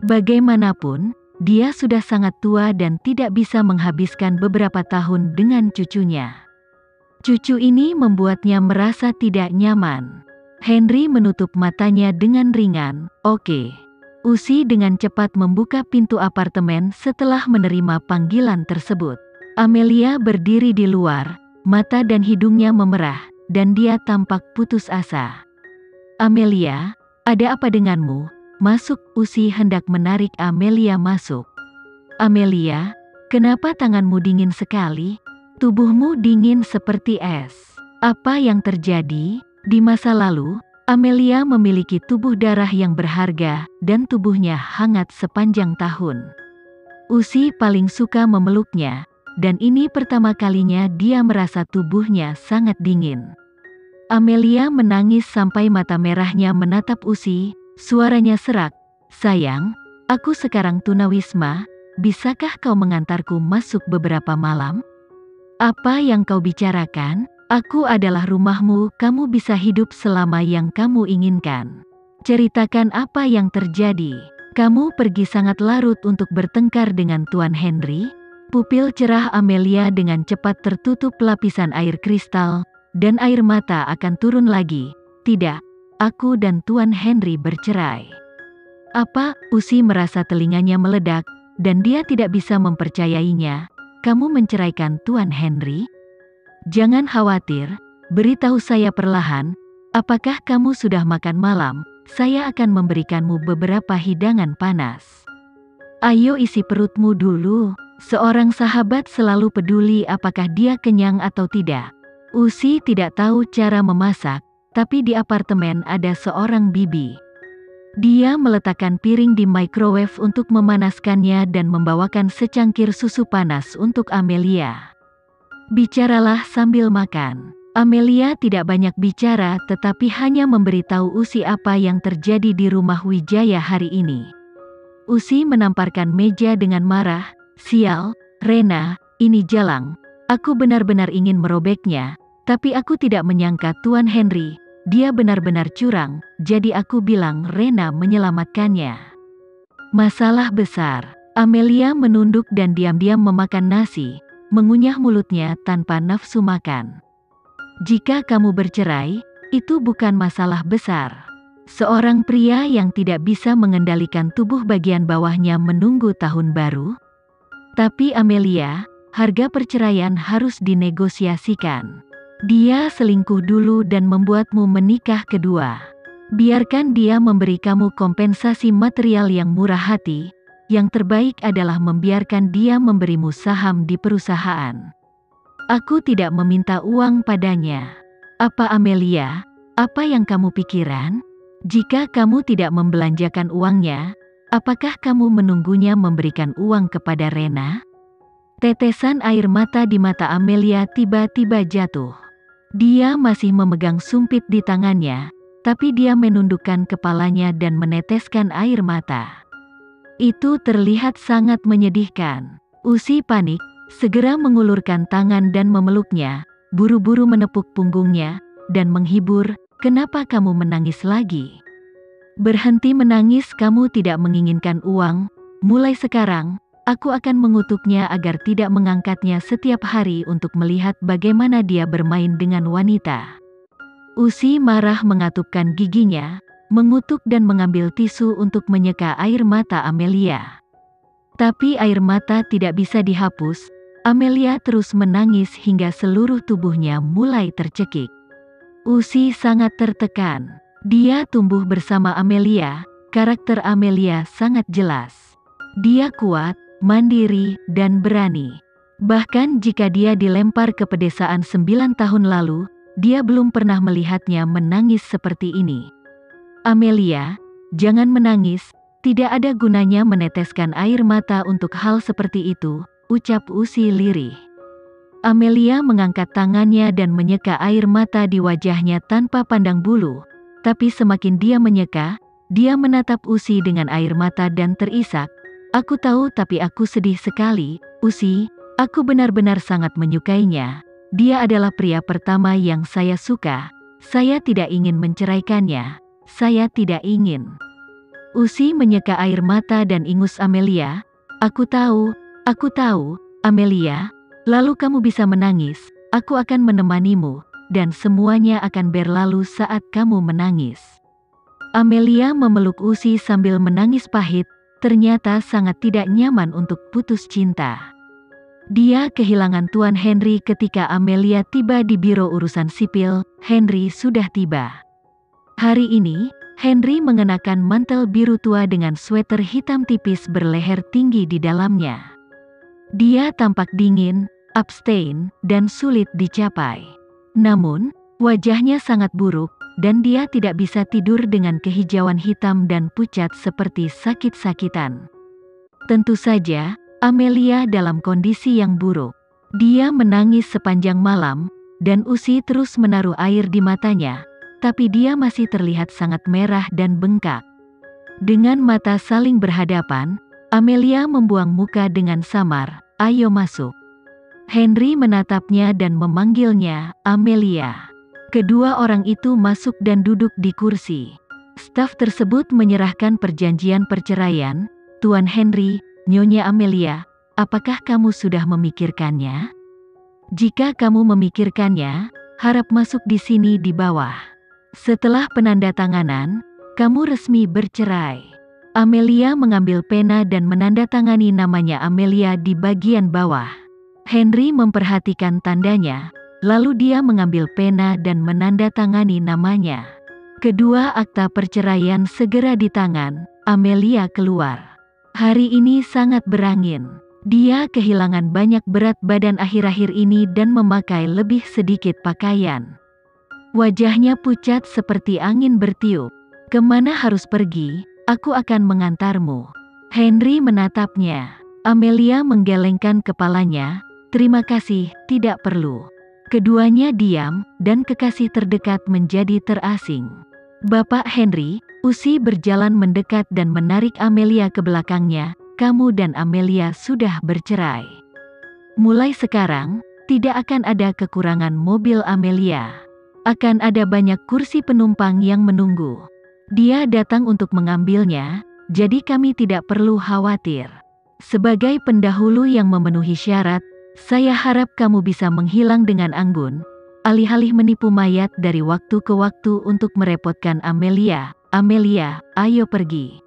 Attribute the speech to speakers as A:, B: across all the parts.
A: Bagaimanapun, dia sudah sangat tua dan tidak bisa menghabiskan beberapa tahun dengan cucunya. Cucu ini membuatnya merasa tidak nyaman. Henry menutup matanya dengan ringan. Oke. Usi dengan cepat membuka pintu apartemen setelah menerima panggilan tersebut. Amelia berdiri di luar, mata dan hidungnya memerah, dan dia tampak putus asa. Amelia, ada apa denganmu? Masuk. Usi hendak menarik Amelia masuk. Amelia, kenapa tanganmu dingin sekali? Tubuhmu dingin seperti es. Apa yang terjadi? Di masa lalu, Amelia memiliki tubuh darah yang berharga, dan tubuhnya hangat sepanjang tahun. Usi paling suka memeluknya, dan ini pertama kalinya dia merasa tubuhnya sangat dingin. Amelia menangis sampai mata merahnya menatap Usi, suaranya serak. Sayang, aku sekarang tunawisma, bisakah kau mengantarku masuk beberapa malam? Apa yang kau bicarakan? Aku adalah rumahmu, kamu bisa hidup selama yang kamu inginkan. Ceritakan apa yang terjadi. Kamu pergi sangat larut untuk bertengkar dengan Tuan Henry? Pupil cerah Amelia dengan cepat tertutup lapisan air kristal, dan air mata akan turun lagi. Tidak, aku dan Tuan Henry bercerai. Apa? Usi merasa telinganya meledak, dan dia tidak bisa mempercayainya. Kamu menceraikan Tuan Henry? Jangan khawatir, beritahu saya perlahan, apakah kamu sudah makan malam? Saya akan memberikanmu beberapa hidangan panas. Ayo isi perutmu dulu, seorang sahabat selalu peduli apakah dia kenyang atau tidak. Usi tidak tahu cara memasak, tapi di apartemen ada seorang bibi. Dia meletakkan piring di microwave untuk memanaskannya dan membawakan secangkir susu panas untuk Amelia. Bicaralah sambil makan. Amelia tidak banyak bicara tetapi hanya memberitahu Usi apa yang terjadi di rumah Wijaya hari ini. Usi menamparkan meja dengan marah. Sial, Rena, ini jalang. Aku benar-benar ingin merobeknya, tapi aku tidak menyangka Tuan Henry, dia benar-benar curang, jadi aku bilang Rena menyelamatkannya. Masalah besar. Amelia menunduk dan diam-diam memakan nasi, mengunyah mulutnya tanpa nafsu makan. Jika kamu bercerai, itu bukan masalah besar. Seorang pria yang tidak bisa mengendalikan tubuh bagian bawahnya menunggu tahun baru. Tapi Amelia, harga perceraian harus dinegosiasikan. Dia selingkuh dulu dan membuatmu menikah kedua. Biarkan dia memberi kamu kompensasi material yang murah hati. Yang terbaik adalah membiarkan dia memberimu saham di perusahaan. Aku tidak meminta uang padanya. Apa Amelia? Apa yang kamu pikiran? Jika kamu tidak membelanjakan uangnya, apakah kamu menunggunya memberikan uang kepada Rena? Tetesan air mata di mata Amelia tiba-tiba jatuh. Dia masih memegang sumpit di tangannya, tapi dia menundukkan kepalanya dan meneteskan air mata. Itu terlihat sangat menyedihkan. Usi panik, segera mengulurkan tangan dan memeluknya, buru-buru menepuk punggungnya, dan menghibur, kenapa kamu menangis lagi? Berhenti menangis, kamu tidak menginginkan uang, mulai sekarang, aku akan mengutuknya agar tidak mengangkatnya setiap hari untuk melihat bagaimana dia bermain dengan wanita. Usi marah mengatupkan giginya, mengutuk dan mengambil tisu untuk menyeka air mata Amelia. Tapi air mata tidak bisa dihapus, Amelia terus menangis hingga seluruh tubuhnya mulai tercekik. Usi sangat tertekan. Dia tumbuh bersama Amelia, karakter Amelia sangat jelas. Dia kuat, mandiri, dan berani. Bahkan jika dia dilempar ke pedesaan 9 tahun lalu, dia belum pernah melihatnya menangis seperti ini. Amelia, jangan menangis, tidak ada gunanya meneteskan air mata untuk hal seperti itu, ucap Usi lirih. Amelia mengangkat tangannya dan menyeka air mata di wajahnya tanpa pandang bulu, tapi semakin dia menyeka, dia menatap Usi dengan air mata dan terisak. Aku tahu tapi aku sedih sekali, Usi, aku benar-benar sangat menyukainya. Dia adalah pria pertama yang saya suka, saya tidak ingin menceraikannya. Saya tidak ingin. Usi menyeka air mata dan ingus Amelia. Aku tahu, Amelia. Lalu kamu bisa menangis, aku akan menemanimu, dan semuanya akan berlalu saat kamu menangis. Amelia memeluk Usi sambil menangis pahit, ternyata sangat tidak nyaman untuk putus cinta. Dia kehilangan Tuan Henry ketika Amelia tiba di biro urusan sipil. Henry sudah tiba. Hari ini, Henry mengenakan mantel biru tua dengan sweater hitam tipis berleher tinggi di dalamnya. Dia tampak dingin, abstain, dan sulit dicapai. Namun, wajahnya sangat buruk, dan dia tidak bisa tidur dengan kehijauan hitam dan pucat seperti sakit-sakitan. Tentu saja, Amelia dalam kondisi yang buruk. Dia menangis sepanjang malam, dan Usi terus menaruh air di matanya, tapi dia masih terlihat sangat merah dan bengkak. Dengan mata saling berhadapan, Amelia membuang muka dengan samar, "Ayo masuk." Henry menatapnya dan memanggilnya, "Amelia." Kedua orang itu masuk dan duduk di kursi. Staf tersebut menyerahkan perjanjian perceraian. "Tuan Henry, Nyonya Amelia, apakah kamu sudah memikirkannya? Jika kamu memikirkannya, harap masuk di sini di bawah. Setelah penandatanganan, kamu resmi bercerai." Amelia mengambil pena dan menandatangani namanya Amelia di bagian bawah. Henry memperhatikan tandanya, lalu dia mengambil pena dan menandatangani namanya. Kedua akta perceraian segera di tangan. Amelia keluar. Hari ini sangat berangin. Dia kehilangan banyak berat badan akhir-akhir ini dan memakai lebih sedikit pakaian. Wajahnya pucat seperti angin bertiup. "Kemana harus pergi? Aku akan mengantarmu." Henry menatapnya. Amelia menggelengkan kepalanya. "Terima kasih, tidak perlu." Keduanya diam, dan kekasih terdekat menjadi terasing. "Bapak Henry," Usi berjalan mendekat dan menarik Amelia ke belakangnya, "kamu dan Amelia sudah bercerai. Mulai sekarang, tidak akan ada kekurangan mobil Amelia. Akan ada banyak kursi penumpang yang menunggu. Dia datang untuk mengambilnya, jadi kami tidak perlu khawatir. Sebagai pendahulu yang memenuhi syarat, saya harap kamu bisa menghilang dengan anggun, alih-alih menipu mayat dari waktu ke waktu untuk merepotkan Amelia. Amelia, ayo pergi."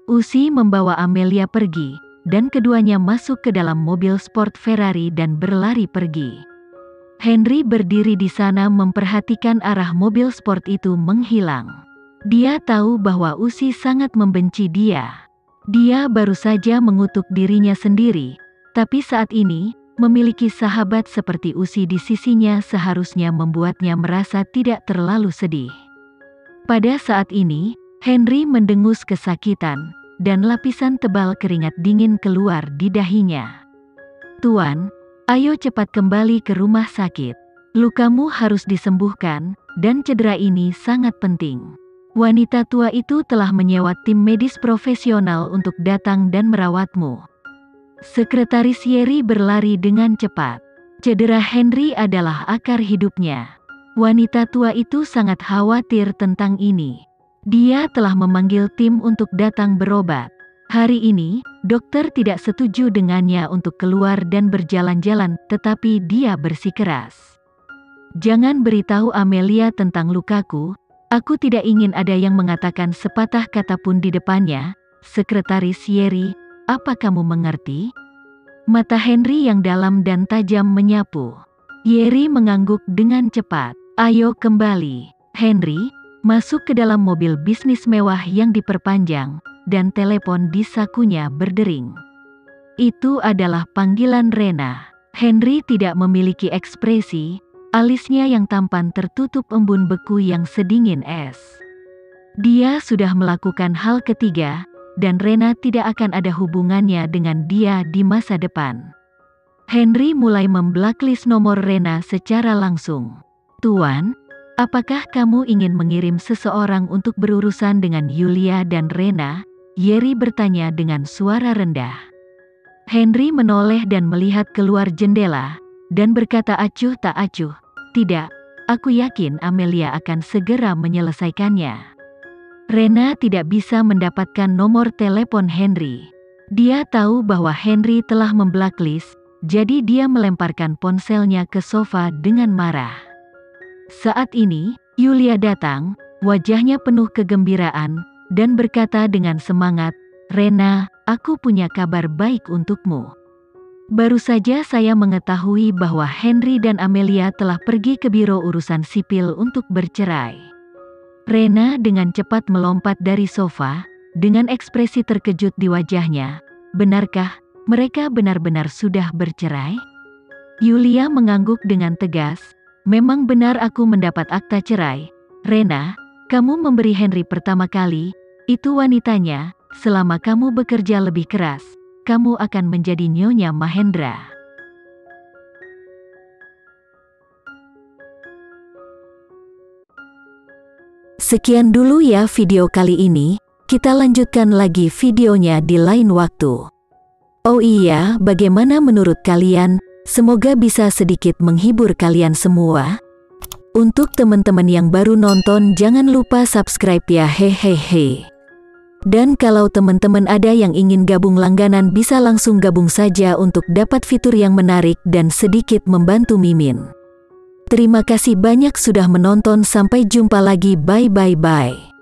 A: Usi membawa Amelia pergi, dan keduanya masuk ke dalam mobil sport Ferrari dan berlari pergi. Henry berdiri di sana memperhatikan arah mobil sport itu menghilang. Dia tahu bahwa Usi sangat membenci dia. Dia baru saja mengutuk dirinya sendiri, tapi saat ini, memiliki sahabat seperti Usi di sisinya seharusnya membuatnya merasa tidak terlalu sedih. Pada saat ini, Henry mendengus kesakitan, dan lapisan tebal keringat dingin keluar di dahinya. "Tuan, ayo cepat kembali ke rumah sakit. Lukamu harus disembuhkan, dan cedera ini sangat penting." Wanita tua itu telah menyewa tim medis profesional untuk datang dan merawatmu. Sekretaris Yeri berlari dengan cepat. Cedera Henry adalah akar hidupnya. Wanita tua itu sangat khawatir tentang ini. Dia telah memanggil tim untuk datang berobat. Hari ini, dokter tidak setuju dengannya untuk keluar dan berjalan-jalan, tetapi dia bersikeras. "Jangan beritahu Amelia tentang lukaku. Aku tidak ingin ada yang mengatakan sepatah kata pun di depannya." Sekretaris Yeri, "Apa kamu mengerti?" Mata Henry yang dalam dan tajam menyapu. Yeri mengangguk dengan cepat. "Ayo kembali, Henry." Masuk ke dalam mobil bisnis mewah yang diperpanjang, dan telepon di sakunya berdering. Itu adalah panggilan Rena. Henry tidak memiliki ekspresi, alisnya yang tampan tertutup embun beku yang sedingin es. Dia sudah melakukan hal ketiga, dan Rena tidak akan ada hubungannya dengan dia di masa depan. Henry mulai memblacklist nomor Rena secara langsung. "Tuan, apakah kamu ingin mengirim seseorang untuk berurusan dengan Yulia dan Rena?" Yeri bertanya dengan suara rendah. Henry menoleh dan melihat keluar jendela, dan berkata acuh tak acuh, "Tidak, aku yakin Amelia akan segera menyelesaikannya." Rena tidak bisa mendapatkan nomor telepon Henry. Dia tahu bahwa Henry telah memblacklist, jadi dia melemparkan ponselnya ke sofa dengan marah. Saat ini, Yulia datang, wajahnya penuh kegembiraan, dan berkata dengan semangat, "Rena, aku punya kabar baik untukmu. Baru saja saya mengetahui bahwa Henry dan Amelia telah pergi ke biro urusan sipil untuk bercerai." Rena dengan cepat melompat dari sofa, dengan ekspresi terkejut di wajahnya. "Benarkah mereka benar-benar sudah bercerai?" Yulia mengangguk dengan tegas. "Memang benar aku mendapat akta cerai. Rena, kamu memberi Henry pertama kali, itu wanitanya, selama kamu bekerja lebih keras, kamu akan menjadi Nyonya Mahendra." Sekian dulu ya video kali ini, kita lanjutkan lagi videonya di lain waktu. Oh iya, bagaimana menurut kalian? Semoga bisa sedikit menghibur kalian semua. Untuk teman-teman yang baru nonton, jangan lupa subscribe ya, hehehe. Dan kalau teman-teman ada yang ingin gabung langganan, bisa langsung gabung saja untuk dapat fitur yang menarik dan sedikit membantu Mimin. Terima kasih banyak sudah menonton, sampai jumpa lagi, bye bye bye.